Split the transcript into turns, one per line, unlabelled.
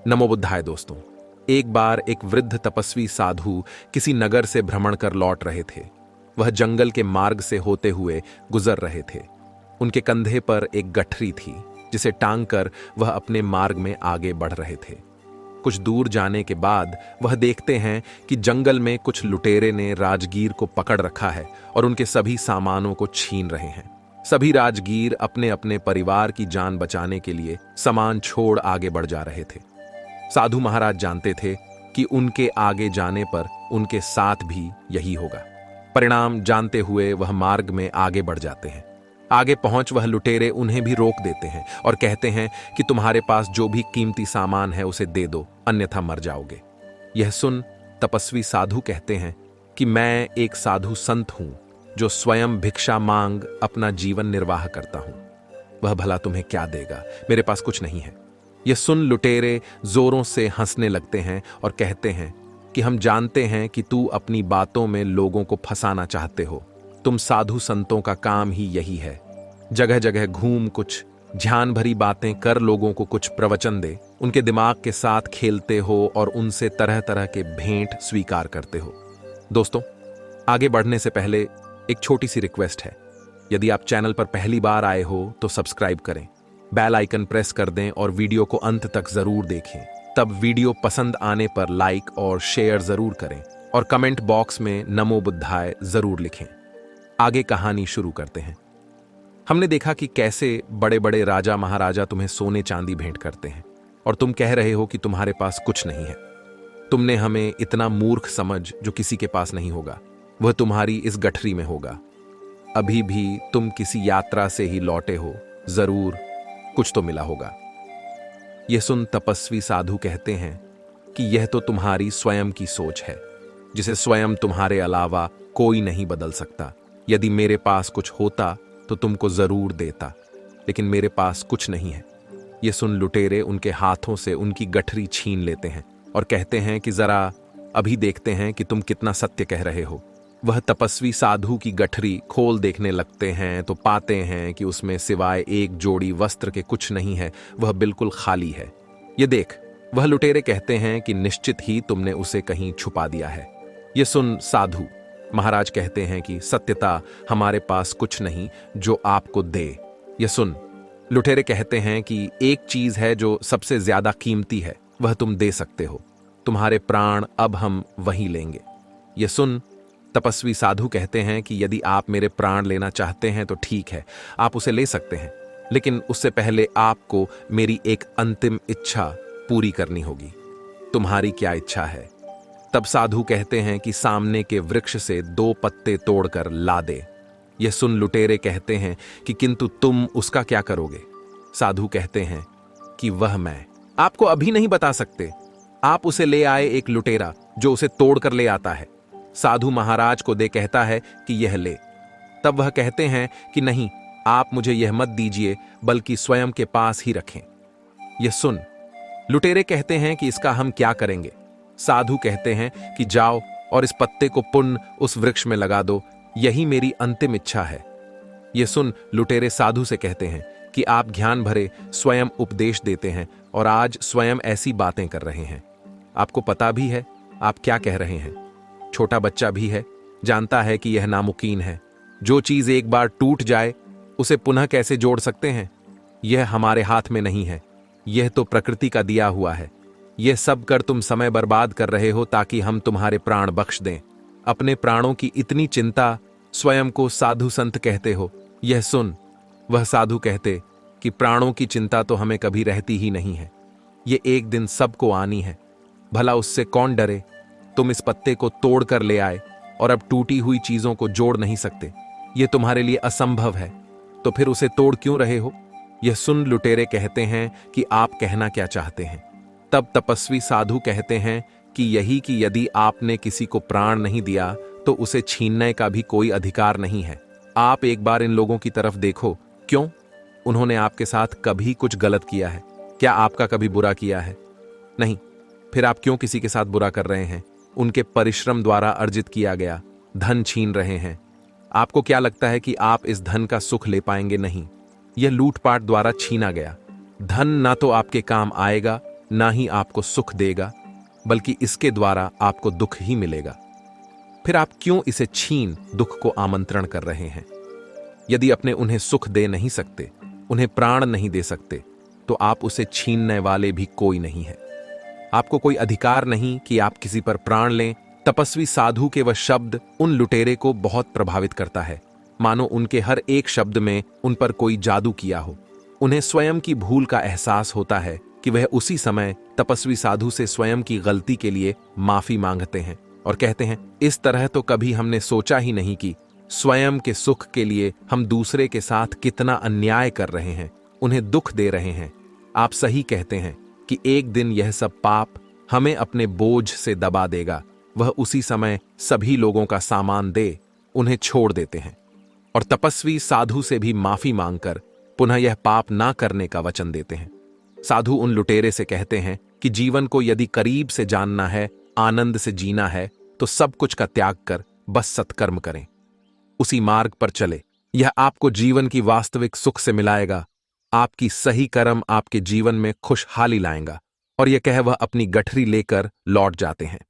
नमो बुद्धाय दोस्तों। एक बार एक वृद्ध तपस्वी साधु किसी नगर से भ्रमण कर लौट रहे थे। वह जंगल के मार्ग से होते हुए गुजर रहे थे। उनके कंधे पर एक गठरी थी जिसे टांग कर वह अपने मार्ग में आगे बढ़ रहे थे। कुछ दूर जाने के बाद वह देखते हैं कि जंगल में कुछ लुटेरे ने राजगीर को पकड़ रखा है और उनके सभी सामानों को छीन रहे हैं। सभी राजगीर अपने अपने परिवार की जान बचाने के लिए सामान छोड़ आगे बढ़ जा रहे थे। साधु महाराज जानते थे कि उनके आगे जाने पर उनके साथ भी यही होगा। परिणाम जानते हुए वह मार्ग में आगे बढ़ जाते हैं। आगे पहुंच वह लुटेरे उन्हें भी रोक देते हैं और कहते हैं कि तुम्हारे पास जो भी कीमती सामान है उसे दे दो, अन्यथा मर जाओगे। यह सुन तपस्वी साधु कहते हैं कि मैं एक साधु संत हूं जो स्वयं भिक्षा मांग अपना जीवन निर्वाह करता हूं। वह भला तुम्हें क्या देगा, मेरे पास कुछ नहीं है। यह सुन लुटेरे जोरों से हंसने लगते हैं और कहते हैं कि हम जानते हैं कि तू अपनी बातों में लोगों को फंसाना चाहते हो। तुम साधु संतों का काम ही यही है। जगह जगह घूम कुछ ध्यान भरी बातें कर लोगों को कुछ प्रवचन दे, उनके दिमाग के साथ खेलते हो और उनसे तरह तरह के भेंट स्वीकार करते हो। दोस्तों, आगे बढ़ने से पहले एक छोटी सी रिक्वेस्ट है। यदि आप चैनल पर पहली बार आए हो तो सब्सक्राइब करें, बेल आइकन प्रेस कर दें और वीडियो को अंत तक जरूर देखें। तब वीडियो पसंद आने पर लाइक और शेयर जरूर करें और कमेंट बॉक्स में नमो बुद्धाय जरूर लिखें। आगे कहानी शुरू करते हैं। हमने देखा कि कैसे बड़े बड़े राजा महाराजा तुम्हें सोने चांदी भेंट करते हैं और तुम कह रहे हो कि तुम्हारे पास कुछ नहीं है। तुमने हमें इतना मूर्ख समझ जो किसी के पास नहीं होगा, वह तुम्हारी इस गठरी में होगा। अभी भी तुम किसी यात्रा से ही लौटे हो, जरूर कुछ तो मिला होगा। यह सुन तपस्वी साधु कहते हैं कि यह तो तुम्हारी स्वयं की सोच है, जिसे स्वयं तुम्हारे अलावा कोई नहीं बदल सकता। यदि मेरे पास कुछ होता तो तुमको जरूर देता, लेकिन मेरे पास कुछ नहीं है। यह सुन लुटेरे उनके हाथों से उनकी गठरी छीन लेते हैं और कहते हैं कि जरा अभी देखते हैं कि तुम कितना सत्य कह रहे हो। वह तपस्वी साधु की गठरी खोल देखने लगते हैं तो पाते हैं कि उसमें सिवाय एक जोड़ी वस्त्र के कुछ नहीं है, वह बिल्कुल खाली है। ये देख, वह लुटेरे कहते हैं कि निश्चित ही तुमने उसे कहीं छुपा दिया है। ये सुन साधु महाराज कहते हैं कि सत्यता हमारे पास कुछ नहीं जो आपको दे। यह सुन लुटेरे कहते हैं कि एक चीज है जो सबसे ज्यादा कीमती है, वह तुम दे सकते हो। तुम्हारे प्राण अब हम वहीं लेंगे। यह सुन तपस्वी साधु कहते हैं कि यदि आप मेरे प्राण लेना चाहते हैं तो ठीक है, आप उसे ले सकते हैं, लेकिन उससे पहले आपको मेरी एक अंतिम इच्छा पूरी करनी होगी। तुम्हारी क्या इच्छा है? तब साधु कहते हैं कि सामने के वृक्ष से 2 पत्ते तोड़कर ला दे। यह सुन लुटेरे कहते हैं कि किंतु तुम उसका क्या करोगे? साधु कहते हैं कि वह मैं आपको अभी नहीं बता सकते। आप उसे ले आए एक लुटेरा जो उसे तोड़कर ले आता है। साधु महाराज को दे कहता है कि यह ले। तब वह कहते हैं कि नहीं, आप मुझे यह मत दीजिए, बल्कि स्वयं के पास ही रखें। यह सुन लुटेरे कहते हैं कि इसका हम क्या करेंगे? साधु कहते हैं कि जाओ और इस पत्ते को पुनः उस वृक्ष में लगा दो, यही मेरी अंतिम इच्छा है। यह सुन लुटेरे साधु से कहते हैं कि आप ज्ञान भरे स्वयं उपदेश देते हैं और आज स्वयं ऐसी बातें कर रहे हैं। आपको पता भी है आप क्या कह रहे हैं। छोटा बच्चा भी है, जानता है कि यह नामुमकिन है। जो चीज एक बार टूट जाए उसे पुनः कैसे जोड़ सकते हैं? यह हमारे हाथ में नहीं है, यह तो प्रकृति का दिया हुआ है। यह सब कर तुम समय बर्बाद कर रहे हो ताकि हम तुम्हारे प्राण बख्श दें। अपने प्राणों की इतनी चिंता स्वयं को साधु संत कहते हो। यह सुन वह साधु कहते कि प्राणों की चिंता तो हमें कभी रहती ही नहीं है, यह एक दिन सबको आनी है। भला उससे कौन डरे? तुम इस पत्ते को तोड़ कर ले आए और अब टूटी हुई चीजों को जोड़ नहीं सकते, यह तुम्हारे लिए असंभव है, तो फिर उसे तोड़ क्यों रहे हो? यह सुन लुटेरे कहते हैं कि आप कहना क्या चाहते हैं? तब तपस्वी साधु कहते हैं कि यही कि यदि आपने किसी को प्राण नहीं दिया तो उसे छीनने का भी कोई अधिकार नहीं है। आप एक बार इन लोगों की तरफ देखो, क्यों? उन्होंने आपके साथ कभी कुछ गलत किया है? क्या आपका कभी बुरा किया है? नहीं, फिर आप क्यों किसी के साथ बुरा कर रहे हैं? उनके परिश्रम द्वारा अर्जित किया गया धन छीन रहे हैं। आपको क्या लगता है कि आप इस धन का सुख ले पाएंगे? नहीं, यह लूटपाट द्वारा छीना गया धन ना तो आपके काम आएगा ना ही आपको सुख देगा, बल्कि इसके द्वारा आपको दुख ही मिलेगा। फिर आप क्यों इसे छीन दुख को आमंत्रण कर रहे हैं? यदि अपने उन्हें सुख दे नहीं सकते, उन्हें प्राण नहीं दे सकते, तो आप उसे छीनने वाले भी कोई नहीं है। आपको कोई अधिकार नहीं कि आप किसी पर प्राण लें। तपस्वी साधु के वह शब्द उन लुटेरे को बहुत प्रभावित करता है, मानो उनके हर एक शब्द में उन पर कोई जादू किया हो। उन्हें स्वयं की भूल का एहसास होता है कि वह उसी समय तपस्वी साधु से स्वयं की गलती के लिए माफी मांगते हैं और कहते हैं, इस तरह तो कभी हमने सोचा ही नहीं कि स्वयं के सुख के लिए हम दूसरे के साथ कितना अन्याय कर रहे हैं, उन्हें दुख दे रहे हैं। आप सही कहते हैं कि एक दिन यह सब पाप हमें अपने बोझ से दबा देगा। वह उसी समय सभी लोगों का सामान दे उन्हें छोड़ देते हैं और तपस्वी साधु से भी माफी मांगकर पुनः यह पाप ना करने का वचन देते हैं। साधु उन लुटेरे से कहते हैं कि जीवन को यदि करीब से जानना है, आनंद से जीना है, तो सब कुछ का त्याग कर बस सत्कर्म करें, उसी मार्ग पर चले। यह आपको जीवन की वास्तविक सुख से मिलाएगा। आपकी सही कर्म आपके जीवन में खुशहाली लाएगा। और यह कह वह अपनी गठरी लेकर लौट जाते हैं।